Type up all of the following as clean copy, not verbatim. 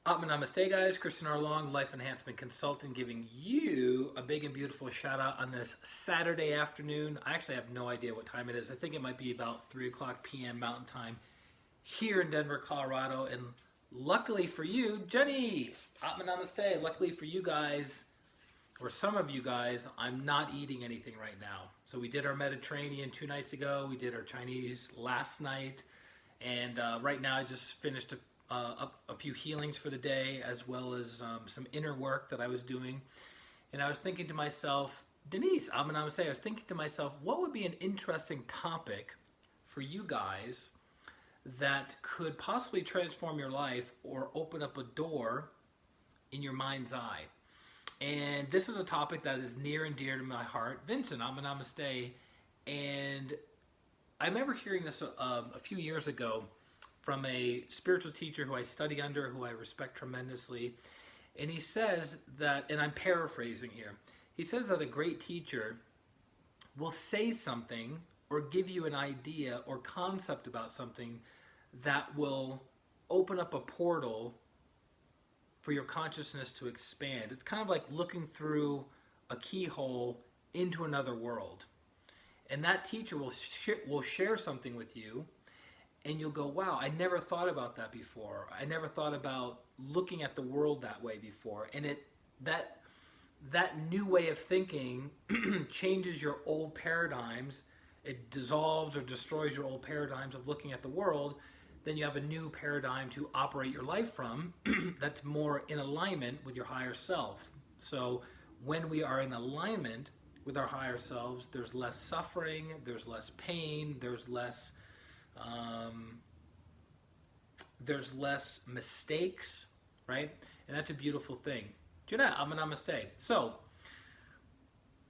Namaste guys, ChristianRLong, Life Enhancement Consultant, giving you a big and beautiful shout out on this Saturday afternoon. I actually have no idea what time it is. I think it might be about 3 o'clock p.m. Mountain Time here in Denver, Colorado. And luckily for you, Jenny, Namaste, luckily for you guys, or some of you guys, I'm not eating anything right now. So we did our Mediterranean 2 nights ago. We did our Chinese last night. And right now I just finished a few healings for the day, as well as some inner work that I was doing. And I was thinking to myself, Denise, Namaste, I was thinking to myself, what would be an interesting topic for you guys that could possibly transform your life or open up a door in your mind's eye? And this is a topic that is near and dear to my heart. Vincent, Namaste. And I remember hearing this a few years ago from a spiritual teacher who I study under, who I respect tremendously. And he says that, and I'm paraphrasing here, he says that a great teacher will say something or give you an idea or concept about something that will open up a portal for your consciousness to expand. It's kind of like looking through a keyhole into another world. And that teacher will share something with you, and you'll go, wow, I never thought about that before. I never thought about looking at the world that way before. And that new way of thinking changes your old paradigms. It dissolves or destroys your old paradigms of looking at the world. Then you have a new paradigm to operate your life from that's more in alignment with your higher self. So when we are in alignment with our higher selves, there's less suffering, there's less pain, there's less mistakes, right? And that's a beautiful thing. Jeanette, Namaste. So,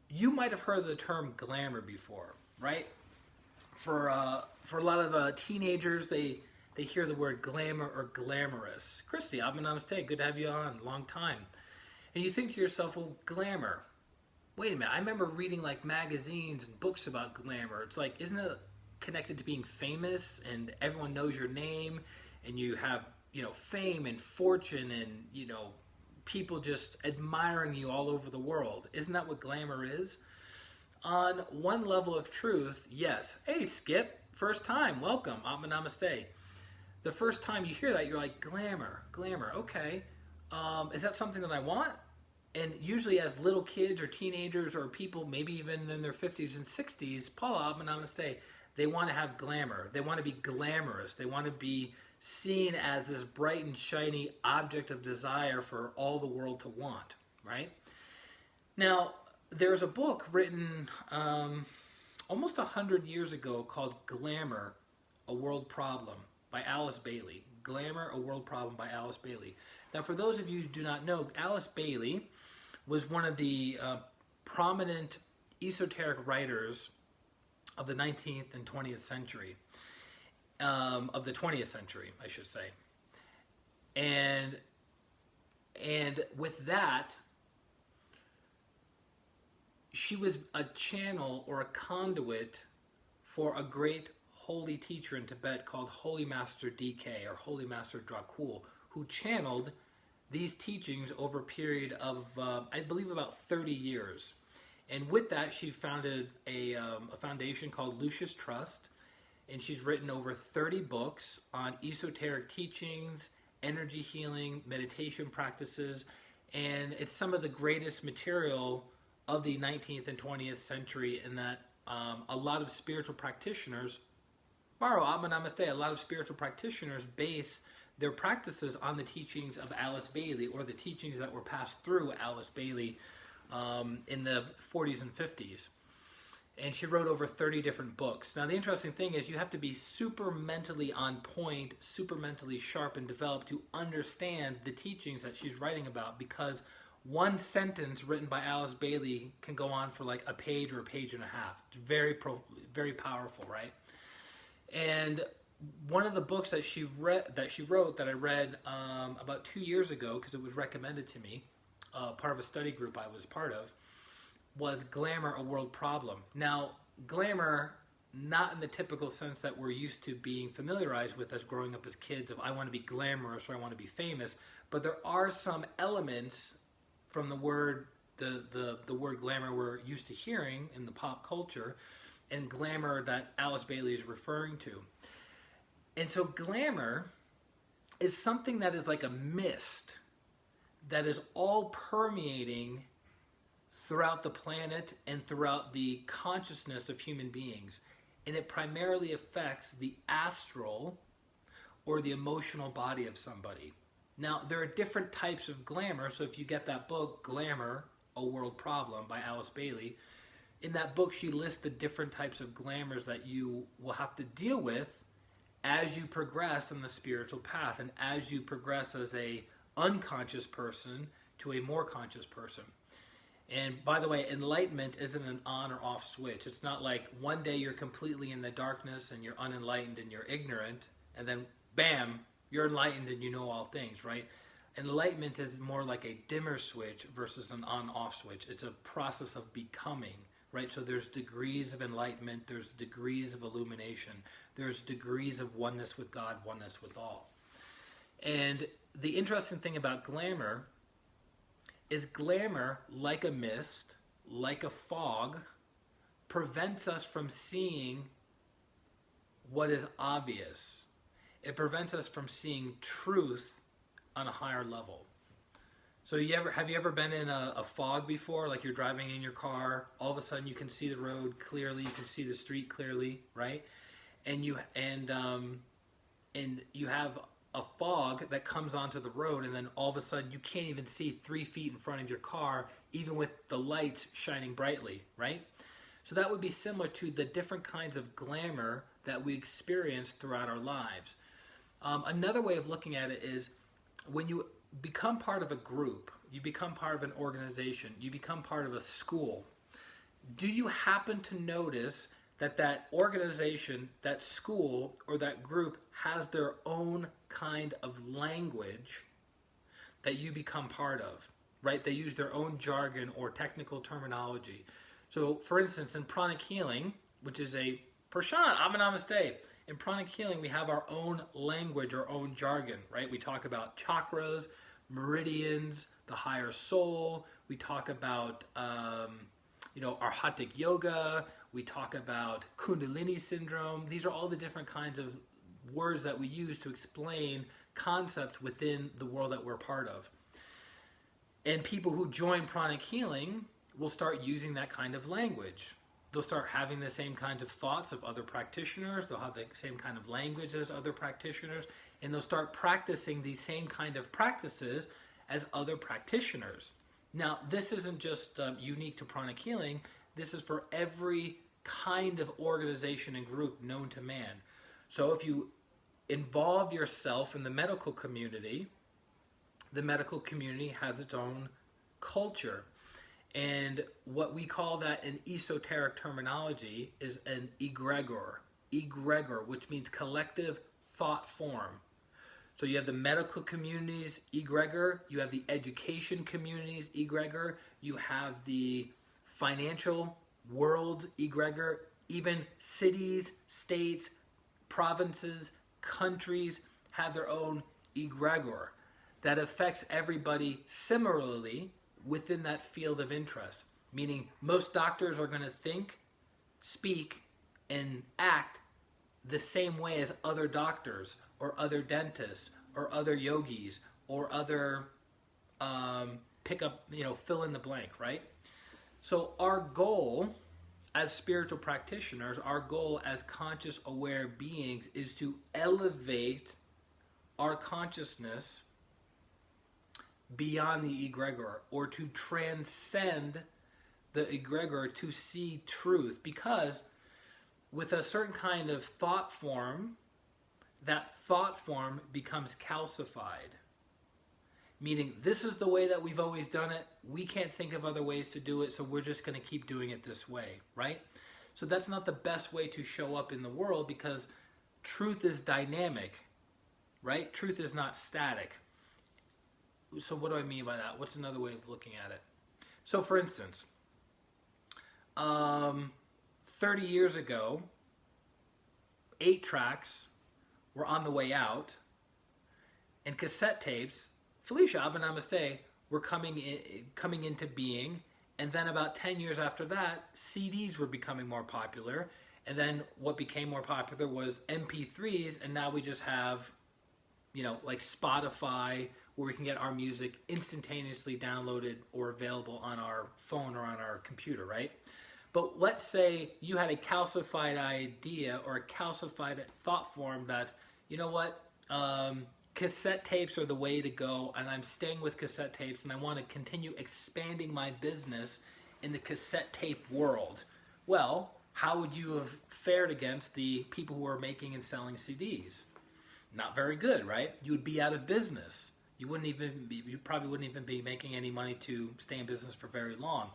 you might have heard the term glamour before, right? For a lot of teenagers, they hear the word glamour or glamorous. Christy, Namaste. Good to have you on. Long time. And you think to yourself, well, glamour. Wait a minute. I remember reading like magazines and books about glamour. It's like, isn't it connected to being famous and everyone knows your name and you have, fame and fortune and, people just admiring you all over the world? Isn't that what glamour is? On one level of truth, yes. Hey, Skip, first time, welcome, Namaste. The first time you hear that, you're like, glamour, okay. Is that something that I want? And usually as little kids or teenagers or people, maybe even in their 50s and 60s, Paula, Namaste, they want to have glamour. They want to be glamorous. They want to be seen as this bright and shiny object of desire for all the world to want, right? Now, there's a book written almost 100 years ago called Glamour, A World Problem by Alice Bailey. Glamour, A World Problem by Alice Bailey. Now, for those of you who do not know, Alice Bailey was one of the prominent esoteric writers of the 19th and 20th century, of the 20th century, I should say. And with that, she was a channel or a conduit for a great holy teacher in Tibet called Holy Master DK or Holy Master Dracul, who channeled these teachings over a period of, I believe, about 30 years. And with that, she founded a foundation called Lucius Trust, and she's written over 30 books on esoteric teachings, energy healing, meditation practices, and it's some of the greatest material of the 19th and 20th century in that a lot of spiritual practitioners, Maro, Namaste, a lot of spiritual practitioners base their practices on the teachings of Alice Bailey or the teachings that were passed through Alice Bailey in the 40s and 50s. And she wrote over 30 different books. Now, the interesting thing is you have to be super mentally on point, super mentally sharp and developed to understand the teachings that she's writing about, because one sentence written by Alice Bailey can go on for like a page or a page and a half. It's very powerful, right? And one of the books that she wrote that I read about 2 years ago, because it was recommended to me, part of a study group I was part of, was Glamour, A World Problem. Now, glamour not in the typical sense that we're used to being familiarized with as growing up as kids of I want to be glamorous or I want to be famous, but there are some elements from the word glamour we're used to hearing in the pop culture and glamour that Alice Bailey is referring to. And so glamour is something that is like a mist that is all permeating throughout the planet and throughout the consciousness of human beings. And it primarily affects the astral or the emotional body of somebody. Now, there are different types of glamour. So if you get that book, Glamour, A World Problem by Alice Bailey, in that book she lists the different types of glamours that you will have to deal with as you progress in the spiritual path and as you progress as a unconscious person to a more conscious person. And by the way, enlightenment isn't an on or off switch. It's not like one day you're completely in the darkness and you're unenlightened and you're ignorant, and then bam, you're enlightened and you know all things, right? Enlightenment is more like a dimmer switch versus an on-off switch. It's a process of becoming, right? So there's degrees of enlightenment, there's degrees of illumination, there's degrees of oneness with God, oneness with all. And the interesting thing about glamour is glamour, like a mist, like a fog, prevents us from seeing what is obvious. It prevents us from seeing truth on a higher level. So have you ever been in a fog before? Like you're driving in your car, all of a sudden you can see the road clearly, you can see the street clearly, right? And you have a fog that comes onto the road, and then all of a sudden you can't even see 3 feet in front of your car, even with the lights shining brightly, right? So that would be similar to the different kinds of glamour that we experience throughout our lives. Another way of looking at it is when you become part of a group, you become part of an organization, you become part of a school, do you happen to notice that organization, that school, or that group has their own kind of language that you become part of, right? They use their own jargon or technical terminology. So, for instance, in pranic healing, which is Prashant, Namaste. In pranic healing, we have our own language, our own jargon, right? We talk about chakras, meridians, the higher soul. We talk about, arhatic yoga. We talk about Kundalini syndrome. These are all the different kinds of words that we use to explain concepts within the world that we're part of. And people who join pranic healing will start using that kind of language. They'll start having the same kinds of thoughts of other practitioners. They'll have the same kind of language as other practitioners. And they'll start practicing these same kind of practices as other practitioners. Now, this isn't just unique to pranic healing. This is for every kind of organization and group known to man. So if you involve yourself in the medical community has its own culture. And what we call that in esoteric terminology is an egregor, which means collective thought form. So you have the medical community's egregor, you have the education community's egregor, you have the financial world's egregor, even cities, states, provinces, countries have their own egregor that affects everybody similarly within that field of interest. Meaning most doctors are going to think, speak, and act the same way as other doctors or other dentists or other yogis or other fill in the blank, right? So our goal as spiritual practitioners, our goal as conscious aware beings is to elevate our consciousness beyond the egregor, or to transcend the egregor to see truth. Because with a certain kind of thought form, that thought form becomes calcified. Meaning, this is the way that we've always done it. We can't think of other ways to do it, so we're just going to keep doing it this way, right? So that's not the best way to show up in the world, because truth is dynamic, right? Truth is not static. So what do I mean by that? What's another way of looking at it? So for instance, 30 years ago, 8-tracks were on the way out, and cassette tapes, Felicia, Abba Namaste, were coming into being. And then about 10 years after that, CDs were becoming more popular. And then what became more popular was MP3s, and now we just have, like Spotify, where we can get our music instantaneously downloaded or available on our phone or on our computer, right? But let's say you had a calcified idea or a calcified thought form that, you know what, cassette tapes are the way to go, and I'm staying with cassette tapes, and I want to continue expanding my business in the cassette tape world. Well, how would you have fared against the people who are making and selling CDs? Not very good, right? You would be out of business. You probably wouldn't even be making any money to stay in business for very long.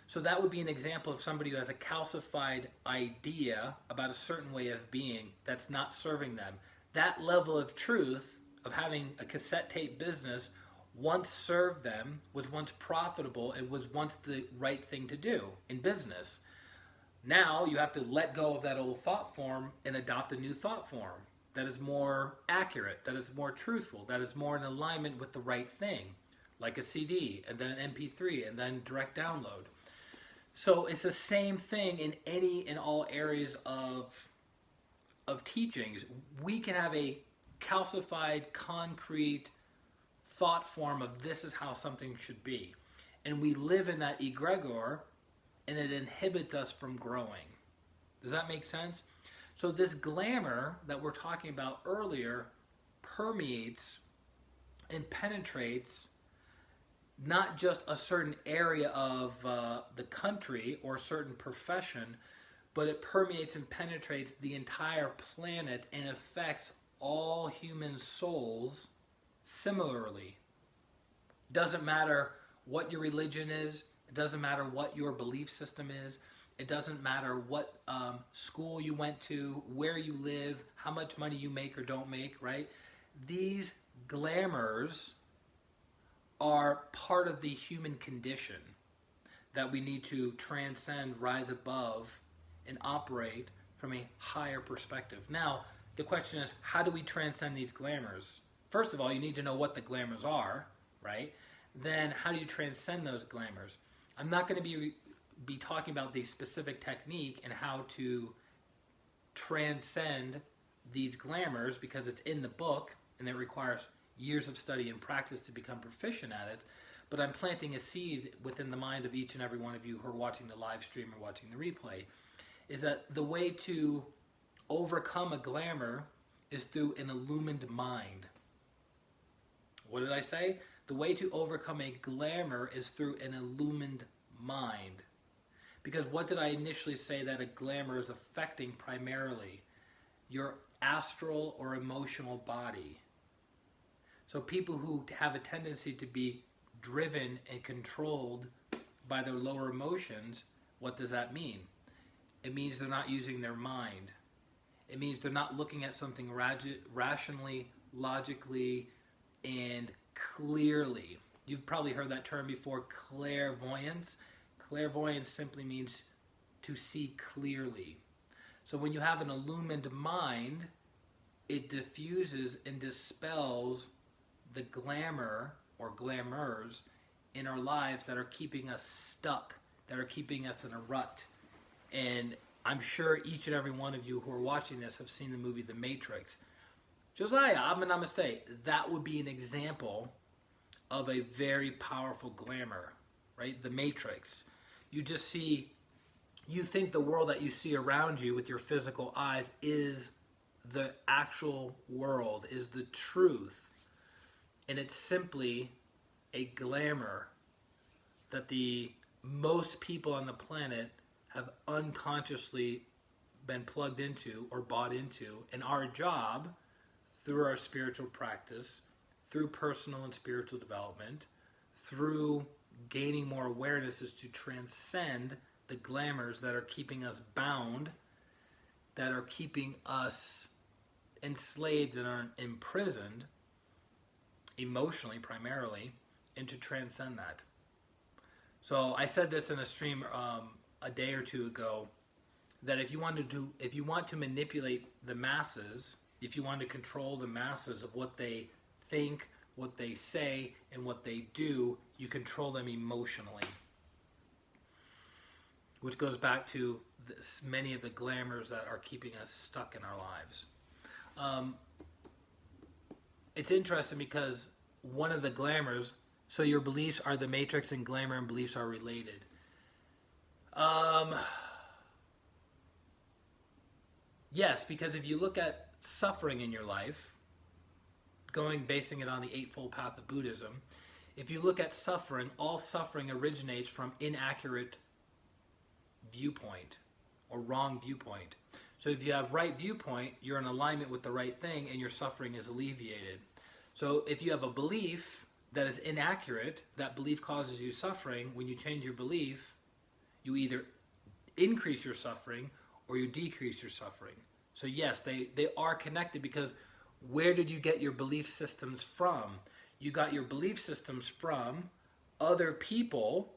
So that would be an example of somebody who has a calcified idea about a certain way of being that's not serving them. That level of truth of having a cassette tape business once served them, was once profitable, and was once the right thing to do in business. Now you have to let go of that old thought form and adopt a new thought form that is more accurate, that is more truthful, that is more in alignment with the right thing, like a CD, and then an MP3, and then direct download. So it's the same thing in any and all areas of teachings. We can have a calcified, concrete thought form of this is how something should be. And we live in that egregor, and it inhibits us from growing. Does that make sense? So this glamour that we're talking about earlier permeates and penetrates not just a certain area of the country or a certain profession, but it permeates and penetrates the entire planet and affects all human souls similarly. Doesn't matter what your religion is. It doesn't matter what your belief system is. It doesn't matter what school you went to, where you live, how much money you make or don't make, right? These glamours are part of the human condition that we need to transcend, rise above, and operate from a higher perspective. Now, the question is, how do we transcend these glamours? First of all, you need to know what the glamours are, right? Then, how do you transcend those glamours? I'm not going to be talking about the specific technique and how to transcend these glamours because it's in the book and it requires years of study and practice to become proficient at it. But I'm planting a seed within the mind of each and every one of you who are watching the live stream or watching the replay, is that the way to overcome a glamour is through an illumined mind. What did I say? The way to overcome a glamour is through an illumined mind. Because what did I initially say that a glamour is affecting primarily? Your astral or emotional body. So people who have a tendency to be driven and controlled by their lower emotions, what does that mean? It means they're not using their mind. It means they're not looking at something rationally, logically, and clearly. You've probably heard that term before, clairvoyance. Clairvoyance simply means to see clearly. So when you have an illumined mind, it diffuses and dispels the glamour or glamours in our lives that are keeping us stuck, that are keeping us in a rut. And I'm sure each and every one of you who are watching this have seen the movie The Matrix. Josiah, Abba Namaste, that would be an example of a very powerful glamour, right? The Matrix. You just see, you think the world that you see around you with your physical eyes is the actual world, is the truth. And it's simply a glamour that the most people on the planet have unconsciously been plugged into or bought into. And our job, through our spiritual practice, through personal and spiritual development, through gaining more awareness, is to transcend the glamours that are keeping us bound, that are keeping us enslaved and are imprisoned, emotionally primarily, and to transcend that. So I said this in a stream a day or two ago, that if you want to manipulate the masses, if you want to control the masses of what they think, what they say, and what they do, you control them emotionally. Which goes back to many of the glamours that are keeping us stuck in our lives. It's interesting because one of the glamours, so your beliefs are the matrix, and glamour and beliefs are related. Yes, because if you look at suffering in your life, basing it on the Eightfold Path of Buddhism, if you look at suffering, all suffering originates from inaccurate viewpoint or wrong viewpoint. So if you have right viewpoint, you're in alignment with the right thing and your suffering is alleviated. So if you have a belief that is inaccurate, that belief causes you suffering. When you change your belief, you either increase your suffering or you decrease your suffering. So yes, they are connected, because where did you get your belief systems from? You got your belief systems from other people,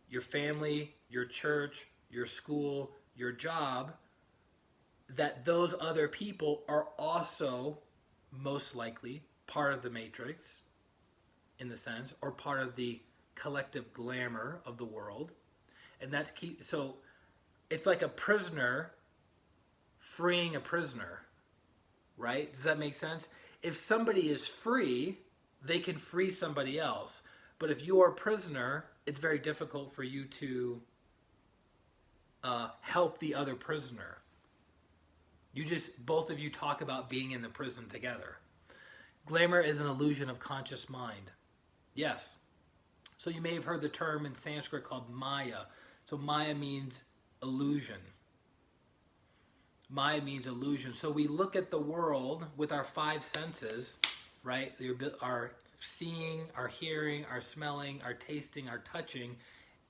your family, your church, your school, your job, that those other people are also most likely part of the matrix, in the sense, or part of the collective glamour of the world. And that's key. So it's like a prisoner freeing a prisoner, right? Does that make sense? If somebody is free, they can free somebody else. But if you are a prisoner, it's very difficult for you to help the other prisoner. Both of you talk about being in the prison together. Glamour is an illusion of conscious mind. Yes. So you may have heard the term in Sanskrit called Maya. So Maya means illusion. Maya means illusion. So we look at the world with our five senses, right? Our seeing, our hearing, our smelling, our tasting, our touching,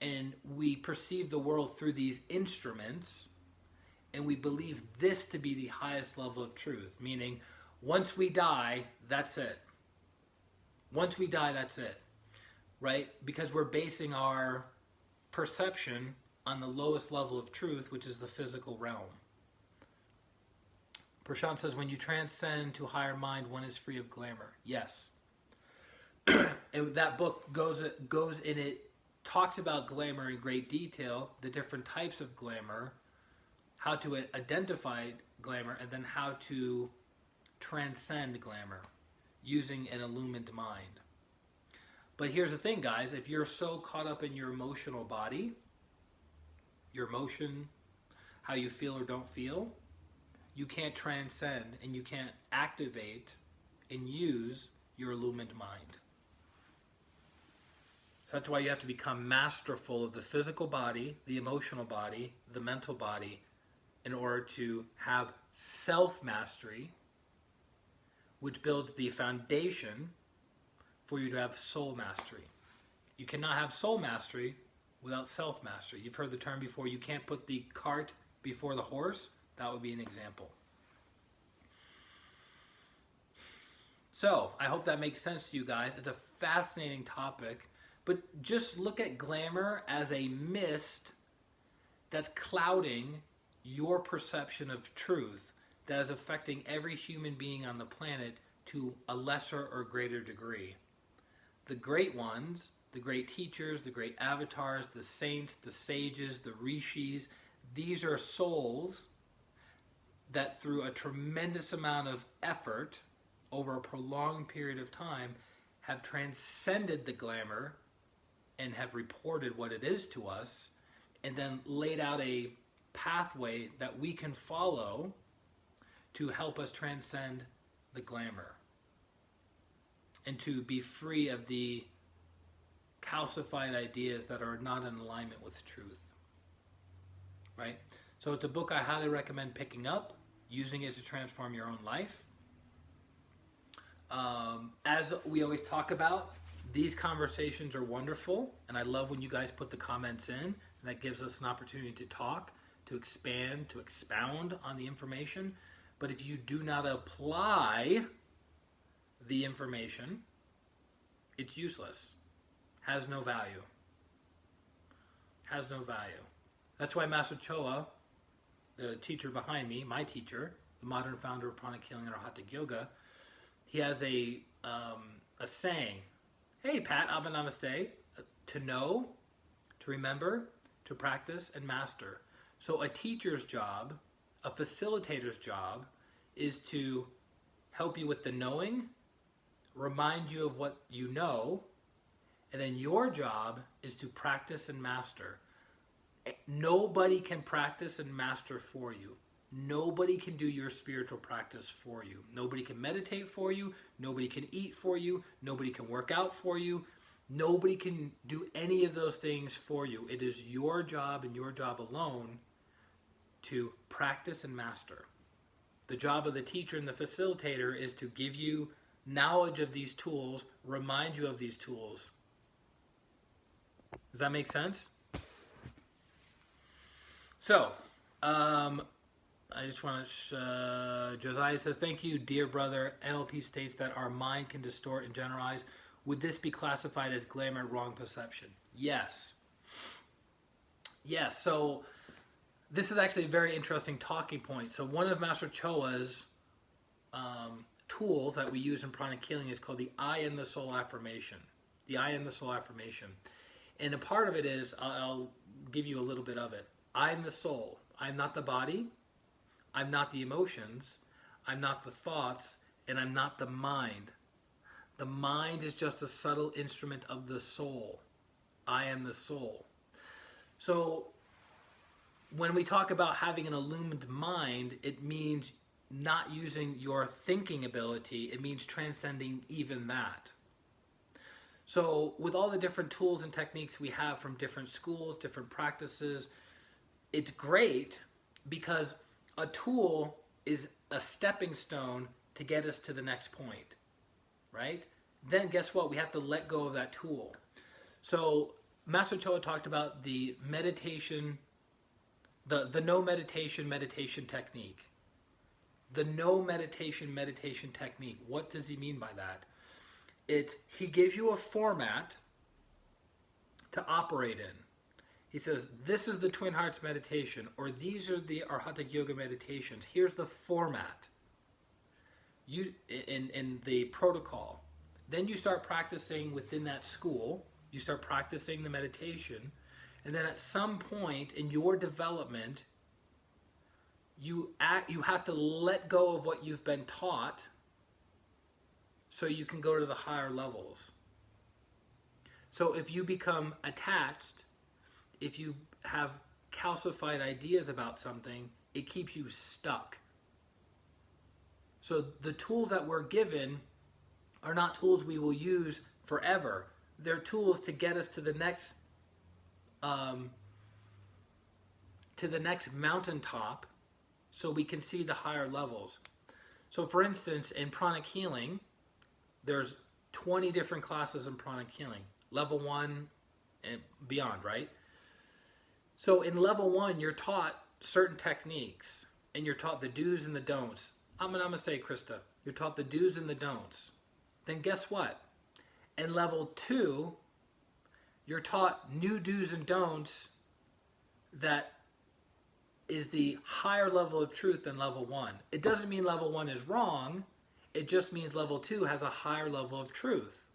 and we perceive the world through these instruments, and we believe this to be the highest level of truth, meaning once we die, that's it. Once we die, that's it, right? Because we're basing our perception on the lowest level of truth, which is the physical realm. Prashant says, when you transcend to a higher mind, one is free of glamour. Yes. And that book goes in it, talks about glamour in great detail, the different types of glamour, how to identify glamour, and then how to transcend glamour using an illumined mind. But here's the thing, guys. If you're so caught up in your emotional body, your emotion, how you feel or don't feel, you can't transcend and you can't activate and use your illumined mind. So that's why you have to become masterful of the physical body, the emotional body, the mental body, in order to have self-mastery, which builds the foundation for you to have soul mastery. You cannot have soul mastery without self-mastery. You've heard the term before, you can't put the cart before the horse. That would be an example. So, I hope that makes sense to you guys. It's a fascinating topic, but just look at glamour as a mist that's clouding your perception of truth, that is affecting every human being on the planet to a lesser or greater degree. The great ones, the great teachers, the great avatars, the saints, the sages, the rishis, these are souls that through a tremendous amount of effort over a prolonged period of time have transcended the glamour and have reported what it is to us, and then laid out a pathway that we can follow to help us transcend the glamour and to be free of the calcified ideas that are not in alignment with truth. Right? So it's a book I highly recommend picking up, using it to transform your own life. As we always talk about, these conversations are wonderful, and I love when you guys put the comments in, and that gives us an opportunity to talk, to expand, to expound on the information. But if you do not apply the information, it's useless. Has no value. Has no value. That's why Master Choa the teacher behind me, my teacher, the modern founder of pranic healing and Hatha Yoga, he has a saying. Hey, Pat, Abba Namaste. To know, to remember, to practice, and master. So a teacher's job, a facilitator's job, is to help you with the knowing, remind you of what you know, and then your job is to practice and master. Nobody can practice and master for you. Nobody can do your spiritual practice for you. Nobody can meditate for you. Nobody can eat for you. Nobody can work out for you. Nobody can do any of those things for you. It is your job and your job alone to practice and master. The job of the teacher and the facilitator is to give you knowledge of these tools, remind you of these tools. Does that make sense? So, I just want to, Josiah says, thank you, dear brother. NLP states that our mind can distort and generalize. Would this be classified as glamour, wrong perception? Yes. Yes, so this is actually a very interesting talking point. So one of Master Choa's tools that we use in pranic healing is called the I am the soul affirmation. The I am the soul affirmation. And a part of it is, I'll give you a little bit of it. I'm the soul. I'm not the body. I'm not the emotions. I'm not the thoughts. And I'm not the mind. The mind is just a subtle instrument of the soul. I am the soul. So when we talk about having an illumined mind, it means not using your thinking ability. It means transcending even that. So with all the different tools and techniques we have from different schools, different practices, it's great because a tool is a stepping stone to get us to the next point. Right? Then guess what? We have to let go of that tool. So Master Choa talked about the meditation, the no meditation technique. The no meditation technique. What does he mean by that? He gives you a format to operate in. He says, this is the Twin Hearts meditation, or these are the Arhata Yoga meditations. Here's the format. You in the protocol. Then you start practicing within that school. You start practicing the meditation, and then at some point in your development, you have to let go of what you've been taught, so you can go to the higher levels. So if you become attached, if you have calcified ideas about something, it keeps you stuck. So the tools that we're given are not tools we will use forever. They're tools to get us to the next mountaintop so we can see the higher levels. So for instance, in pranic healing, there's 20 different classes in pranic healing. Level 1 and beyond, right? So in level 1, you're taught certain techniques, and you're taught the do's and the don'ts. Namaste, Krista. You're taught the do's and the don'ts. Then guess what? In level 2, you're taught new do's and don'ts that is the higher level of truth than level 1. It doesn't mean level 1 is wrong. It just means level 2 has a higher level of truth.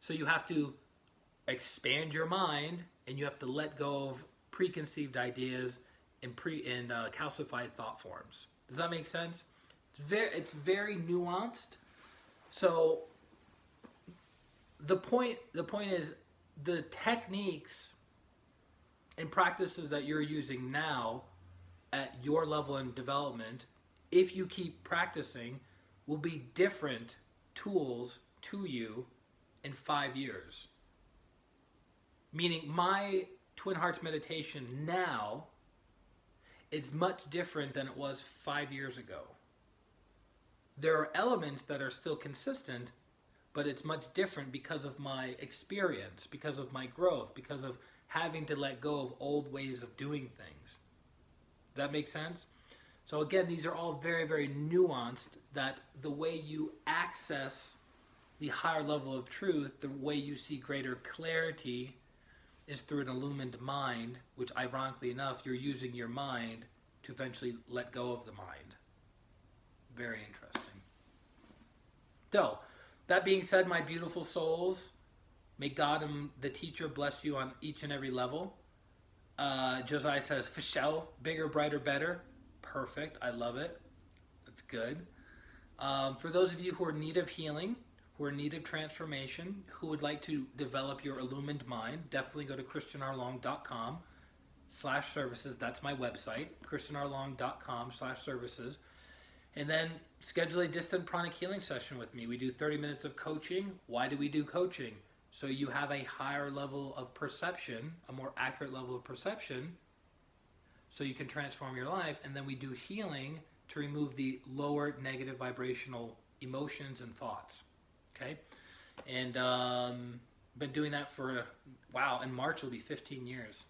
So you have to expand your mind, and you have to let go of preconceived ideas and calcified thought forms. Does that make sense? It's very nuanced. So the point is, the techniques and practices that you're using now at your level in development, if you keep practicing, will be different tools to you in 5 years. Meaning my Twin Hearts meditation now is much different than it was 5 years ago. There are elements that are still consistent, but it's much different because of my experience, because of my growth, because of having to let go of old ways of doing things. Does that make sense? So again, these are all very, very nuanced, that the way you access the higher level of truth, the way you see greater clarity, is through an illumined mind, which ironically enough, you're using your mind to eventually let go of the mind. Very interesting. So, that being said, my beautiful souls, may God and the teacher bless you on each and every level. Josiah says, for show, bigger, brighter, better. Perfect. I love it. That's good. For those of you who are in need of healing, who are in need of transformation, who would like to develop your illumined mind, definitely go to ChristianRLong.com/services. That's my website, ChristianRLong.com/services. And then schedule a distant pranic healing session with me. We do 30 minutes of coaching. Why do we do coaching? So you have a higher level of perception, a more accurate level of perception, so you can transform your life. And then we do healing to remove the lower negative vibrational emotions and thoughts. Okay? And been doing that for, wow, in March it'll be 15 years.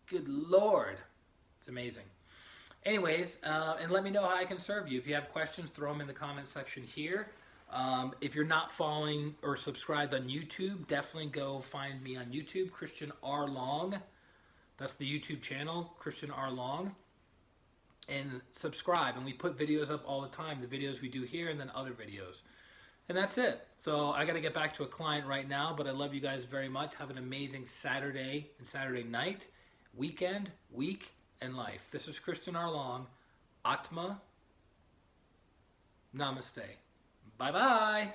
Good Lord. It's amazing. Anyways, and let me know how I can serve you. If you have questions, throw them in the comment section here. If you're not following or subscribed on YouTube, definitely go find me on YouTube, ChristianRLong. That's the YouTube channel, ChristianRLong. And subscribe. And we put videos up all the time, the videos we do here and then other videos. And that's it. So I got to get back to a client right now, but I love you guys very much. Have an amazing Saturday and Saturday night, weekend, week, and life. This is ChristianRLong. Atma. Namaste. Bye-bye.